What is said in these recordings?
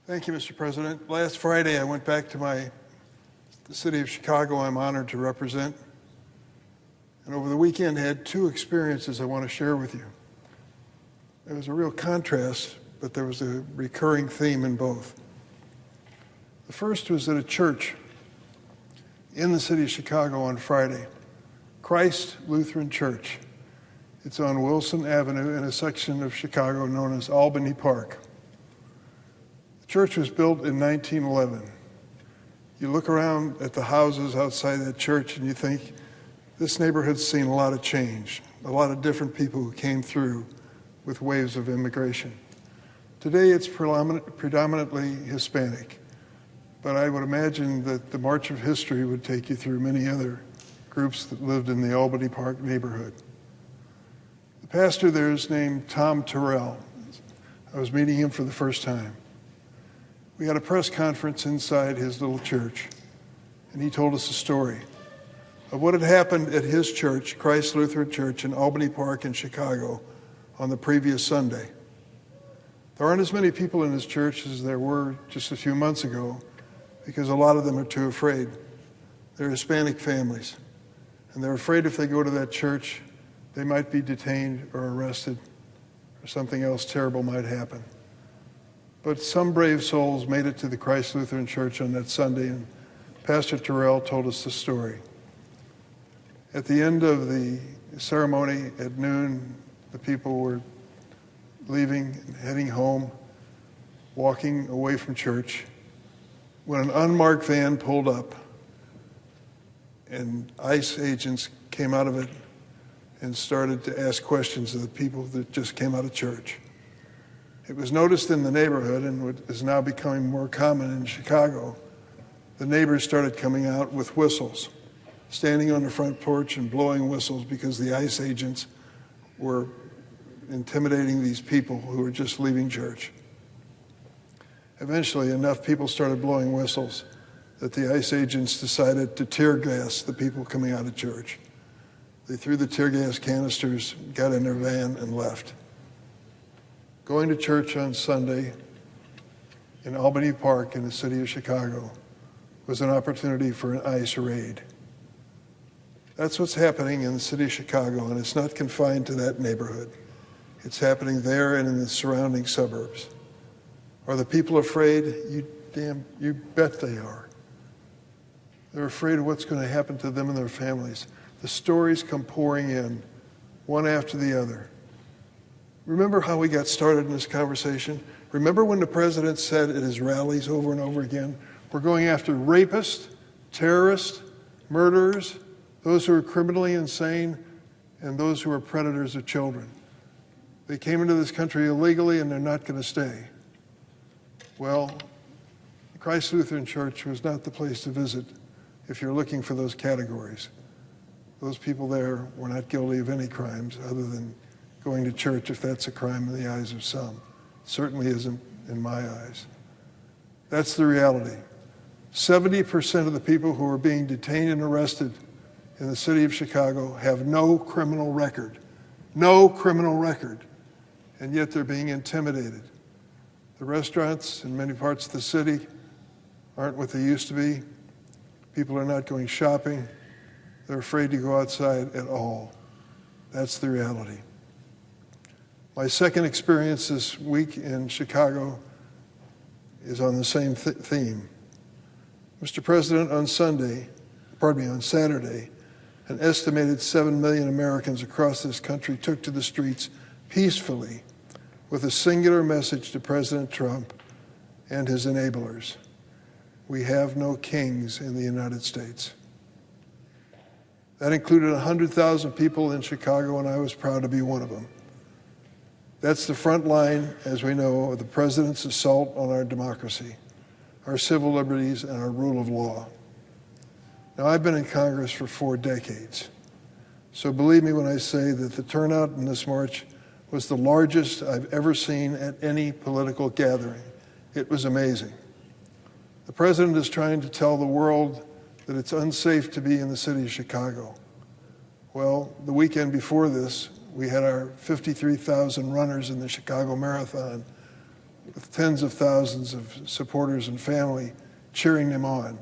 Thank you, Mr. President. Last Friday, I went back to the city of Chicago I'm honored to represent. And over the weekend, had two experiences I want to share with you. There was a real contrast, but there was a recurring theme in both. The first was at a church in the city of Chicago on Friday, Christ Lutheran Church. It's on Wilson Avenue in a section of Chicago known as Albany Park. The church was built in 1911. You look around at the houses outside that church and you think, this neighborhood's seen a lot of change, a lot of different people who came through with waves of immigration. Today it's predominantly Hispanic, but I would imagine that the march of history would take you through many other groups that lived in the Albany Park neighborhood. The pastor there is named Tom Terrell. I was meeting him for the first time. We had a press conference inside his little church, and he told us a story of what had happened at his church, Christ Lutheran Church in Albany Park in Chicago, on the previous Sunday. There aren't as many people in his church as there were just a few months ago because a lot of them are too afraid. They're Hispanic families, and they're afraid if they go to that church, they might be detained or arrested or something else terrible might happen. But some brave souls made it to the Christ Lutheran Church on that Sunday, and Pastor Terrell told us the story. At the end of the ceremony at noon, the people were leaving and heading home, walking away from church, when an unmarked van pulled up, and ICE agents came out of it and started to ask questions of the people that just came out of church. It was noticed in the neighborhood, and what is now becoming more common in Chicago. The neighbors started coming out with whistles, standing on the front porch and blowing whistles because the ICE agents were intimidating these people who were just leaving church. Eventually, enough people started blowing whistles that the ICE agents decided to tear gas the people coming out of church. They threw the tear gas canisters, got in their van, and left. Going to church on Sunday in Albany Park in the city of Chicago was an opportunity for an ICE raid. That's what's happening in the city of Chicago, and it's not confined to that neighborhood. It's happening there and in the surrounding suburbs. Are the people afraid? You bet they are. They're afraid of what's going to happen to them and their families. The stories come pouring in, one after the other. Remember how we got started in this conversation? Remember when the president said at his rallies over and over again, we're going after rapists, terrorists, murderers, those who are criminally insane, and those who are predators of children. They came into this country illegally and they're not going to stay. Well, Christ Lutheran Church was not the place to visit if you're looking for those categories. Those people there were not guilty of any crimes other than going to church, if that's a crime in the eyes of some. It certainly isn't in my eyes. That's the reality. 70% of the people who are being detained and arrested in the city of Chicago have no criminal record. No criminal record. And yet they're being intimidated. The restaurants in many parts of the city aren't what they used to be. People are not going shopping. They're afraid to go outside at all. That's the reality. My second experience this week in Chicago is on the same theme. Mr. President, on Saturday, an estimated 7 million Americans across this country took to the streets peacefully with a singular message to President Trump and his enablers. We have no kings in the United States. That included 100,000 people in Chicago, and I was proud to be one of them. That's the front line, as we know, of the president's assault on our democracy, our civil liberties, and our rule of law. Now, I've been in Congress for 4 decades, so believe me when I say that the turnout in this march was the largest I've ever seen at any political gathering. It was amazing. The president is trying to tell the world that it's unsafe to be in the city of Chicago. Well, the weekend before this, we had our 53,000 runners in the Chicago Marathon with tens of thousands of supporters and family cheering them on.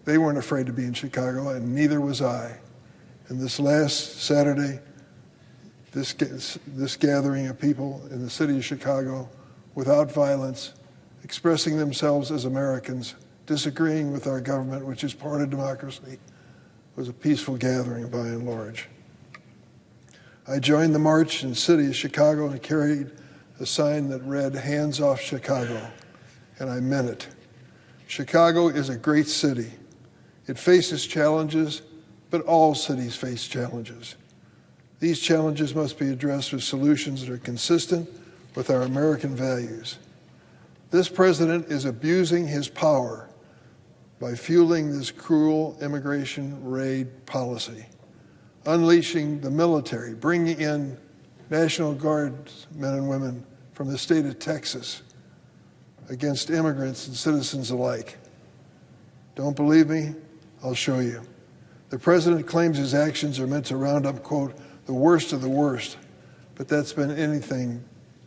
They weren't afraid to be in Chicago, and neither was I. And this last Saturday, this gathering of people in the city of Chicago, without violence, expressing themselves as Americans, disagreeing with our government, which is part of democracy, was a peaceful gathering by and large. I joined the march in the city of Chicago and carried a sign that read, "Hands off Chicago," and I meant it. Chicago is a great city. It faces challenges, but all cities face challenges. These challenges must be addressed with solutions that are consistent with our American values. This president is abusing his power by fueling this cruel immigration raid policy, unleashing the military, bringing in National Guard men and women from the state of Texas against immigrants and citizens alike. Don't believe me? I'll show you. The president claims his actions are meant to round up, quote, the worst of the worst, but that's been anything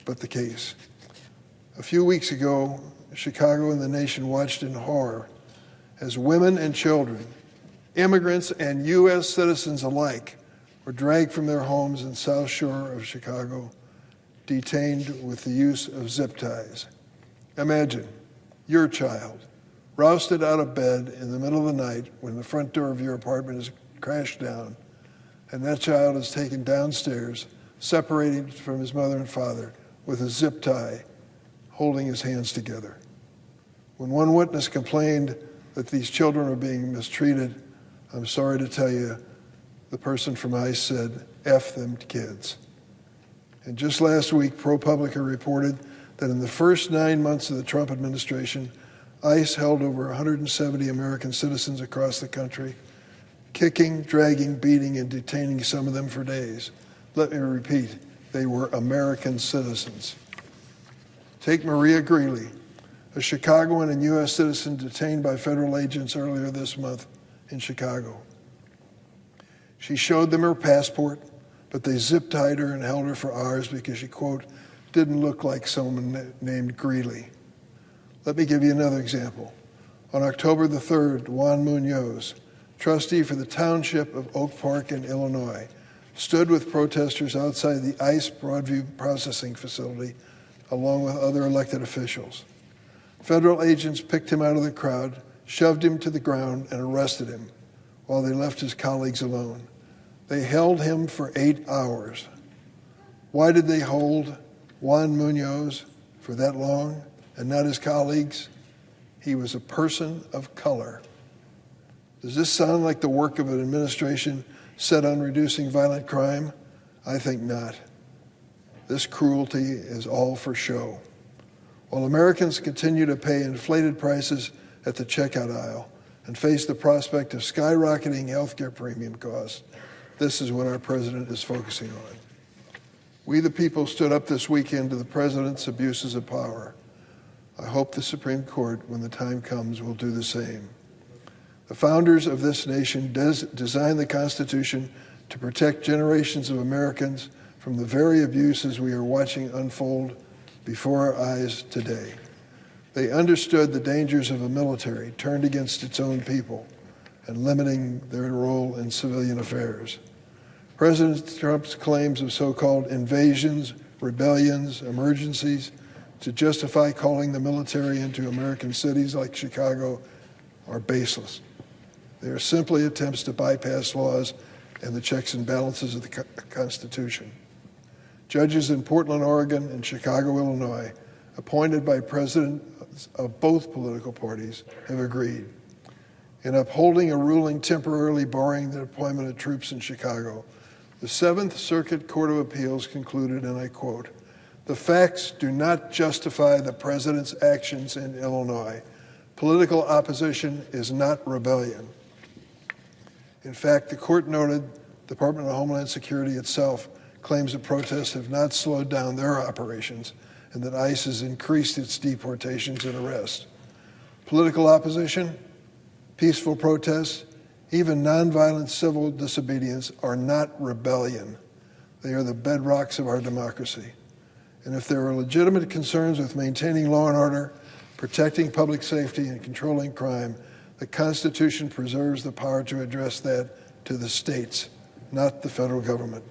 but the case. A few weeks ago, Chicago and the nation watched in horror as women and children, immigrants and U.S. citizens alike, were dragged from their homes in South Shore of Chicago, detained with the use of zip ties. Imagine your child rousted out of bed in the middle of the night when the front door of your apartment is crashed down, and that child is taken downstairs, separated from his mother and father with a zip tie, holding his hands together. When one witness complained that these children are being mistreated, I'm sorry to tell you, the person from ICE said, "F them kids." And just last week, ProPublica reported that in the first 9 months of the Trump administration, ICE held over 170 American citizens across the country, kicking, dragging, beating, and detaining some of them for days. Let me repeat, they were American citizens. Take Maria Greeley, a Chicagoan and U.S. citizen detained by federal agents earlier this month in Chicago. She showed them her passport, but they zip-tied her and held her for hours because she, quote, didn't look like someone named Greeley. Let me give you another example. On October the 3rd, Juan Munoz, trustee for the township of Oak Park in Illinois, stood with protesters outside the ICE Broadview processing facility along with other elected officials. Federal agents picked him out of the crowd, shoved him to the ground, and arrested him while they left his colleagues alone. They held him for 8 hours. Why did they hold Juan Munoz for that long and not his colleagues? He was a person of color. Does this sound like the work of an administration set on reducing violent crime? I think not. This cruelty is all for show. While Americans continue to pay inflated prices at the checkout aisle and face the prospect of skyrocketing healthcare premium costs, this is what our president is focusing on. We, the people, stood up this weekend to the president's abuses of power. I hope the Supreme Court, when the time comes, will do the same. The founders of this nation designed the Constitution to protect generations of Americans from the very abuses we are watching unfold before our eyes today. They understood the dangers of a military turned against its own people and limiting their role in civilian affairs. President Trump's claims of so-called invasions, rebellions, emergencies to justify calling the military into American cities like Chicago are baseless. They are simply attempts to bypass laws and the checks and balances of the Constitution. Judges in Portland, Oregon, and Chicago, Illinois, appointed by presidents of both political parties, have agreed. In upholding a ruling temporarily barring the deployment of troops in Chicago, the Seventh Circuit Court of Appeals concluded, and I quote, "The facts do not justify the president's actions in Illinois. Political opposition is not rebellion." In fact, the court noted the Department of Homeland Security itself claims that protests have not slowed down their operations and that ICE has increased its deportations and arrests. Political opposition, peaceful protests, even nonviolent civil disobedience are not rebellion. They are the bedrocks of our democracy. And if there are legitimate concerns with maintaining law and order, protecting public safety, and controlling crime, the Constitution preserves the power to address that to the states, not the federal government.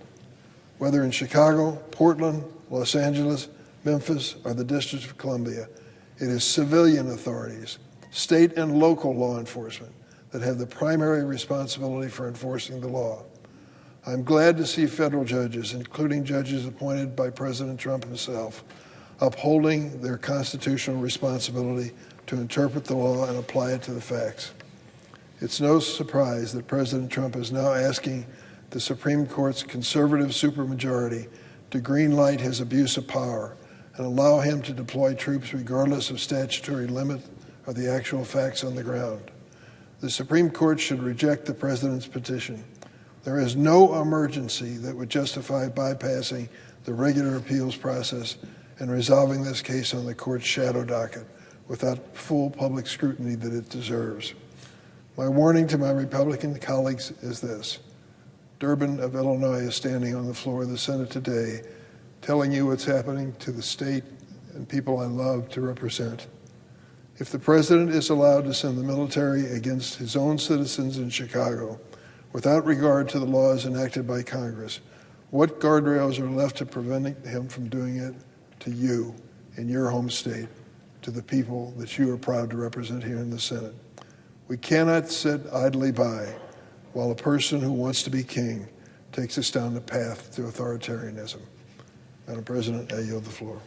Whether in Chicago, Portland, Los Angeles, Memphis, or the District of Columbia, it is civilian authorities, state and local law enforcement, that have the primary responsibility for enforcing the law. I'm glad to see federal judges, including judges appointed by President Trump himself, upholding their constitutional responsibility to interpret the law and apply it to the facts. It's no surprise that President Trump is now asking the Supreme Court's conservative supermajority to greenlight his abuse of power and allow him to deploy troops regardless of statutory limit or the actual facts on the ground. The Supreme Court should reject the president's petition. There is no emergency that would justify bypassing the regular appeals process and resolving this case on the court's shadow docket without full public scrutiny that it deserves. My warning to my Republican colleagues is this. Durbin of Illinois is standing on the floor of the Senate today telling you what's happening to the state and people I love to represent. If the president is allowed to send the military against his own citizens in Chicago without regard to the laws enacted by Congress, what guardrails are left to preventing him from doing it to you in your home state, to the people that you are proud to represent here in the Senate? We cannot sit idly by while a person who wants to be king takes us down the path to authoritarianism. Madam President, I yield the floor.